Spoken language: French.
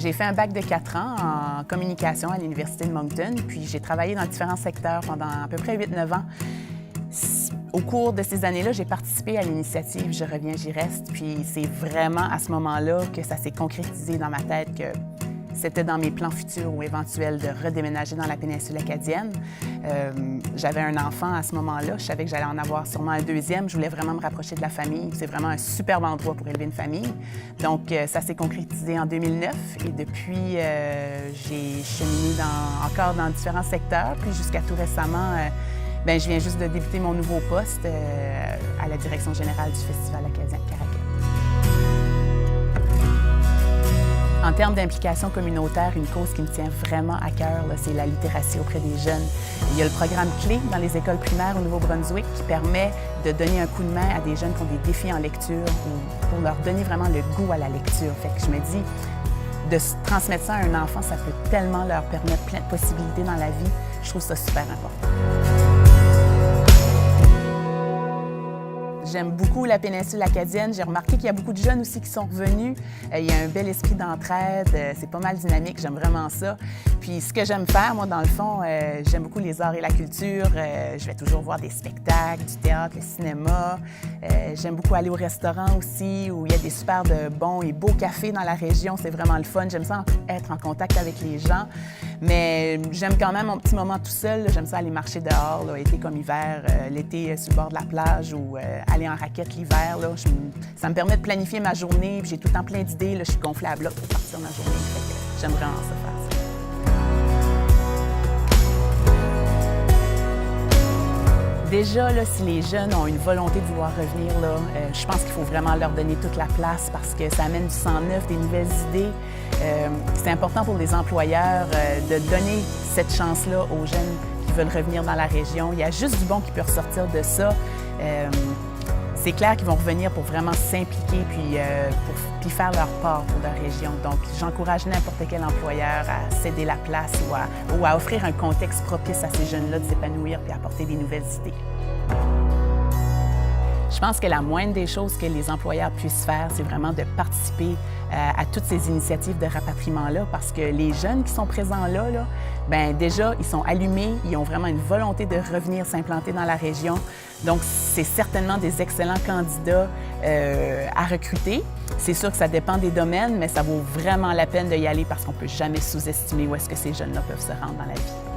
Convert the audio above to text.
J'ai fait un bac de 4 ans en communication à l'Université de Moncton, puis j'ai travaillé dans différents secteurs pendant à peu près 8-9 ans. Au cours de ces années-là, j'ai participé à l'initiative Je reviens, j'y reste, puis c'est vraiment à ce moment-là que ça s'est concrétisé dans ma tête que c'était dans mes plans futurs ou éventuels de redéménager dans la péninsule acadienne. J'avais un enfant à ce moment-là, je savais que j'allais en avoir sûrement un deuxième. Je voulais vraiment me rapprocher de la famille. C'est vraiment un superbe endroit pour élever une famille. Donc, ça s'est concrétisé en 2009 et depuis, j'ai cheminé encore dans différents secteurs. Puis jusqu'à tout récemment, je viens juste de débuter mon nouveau poste à la direction générale du Festival acadien de Caraquet. En termes d'implication communautaire, une cause qui me tient vraiment à cœur, c'est la littératie auprès des jeunes. Il y a le programme Clé dans les écoles primaires au Nouveau-Brunswick qui permet de donner un coup de main à des jeunes qui ont des défis en lecture pour leur donner vraiment le goût à la lecture. Fait que je me dis, de transmettre ça à un enfant, ça peut tellement leur permettre plein de possibilités dans la vie. Je trouve ça super important. J'aime beaucoup la péninsule acadienne. J'ai remarqué qu'il y a beaucoup de jeunes aussi qui sont revenus. Il y a un bel esprit d'entraide. C'est pas mal dynamique. J'aime vraiment ça. Puis ce que j'aime faire, moi, dans le fond, j'aime beaucoup les arts et la culture. Je vais toujours voir des spectacles, du théâtre, le cinéma. J'aime beaucoup aller au restaurant aussi, où il y a des super de bons et beaux cafés dans la région. C'est vraiment le fun. J'aime ça être en contact avec les gens. Mais j'aime quand même mon petit moment tout seul. J'aime ça aller marcher dehors, là, été comme hiver, l'été sur le bord de la plage ou aller en raquette l'hiver. Ça me permet de planifier ma journée. Puis j'ai tout le temps plein d'idées. Je suis gonflée à bloc pour partir ma journée. J'aime vraiment ça faire ça. Déjà, là, si les jeunes ont une volonté de vouloir revenir, je pense qu'il faut vraiment leur donner toute la place parce que ça amène du sang neuf, des nouvelles idées. C'est important pour les employeurs de donner cette chance-là aux jeunes qui veulent revenir dans la région. Il y a juste du bon qui peut ressortir de ça. C'est clair qu'ils vont revenir pour vraiment s'impliquer puis faire leur part pour leur région. Donc, j'encourage n'importe quel employeur à céder la place ou à offrir un contexte propice à ces jeunes-là de s'épanouir puis apporter des nouvelles idées. Je pense que la moindre des choses que les employeurs puissent faire, c'est vraiment de participer à toutes ces initiatives de rapatriement-là parce que les jeunes qui sont présents là, déjà, ils sont allumés, ils ont vraiment une volonté de revenir s'implanter dans la région. Donc, c'est certainement des excellents candidats à recruter. C'est sûr que ça dépend des domaines, mais ça vaut vraiment la peine d'y aller parce qu'on ne peut jamais sous-estimer où est-ce que ces jeunes-là peuvent se rendre dans la vie.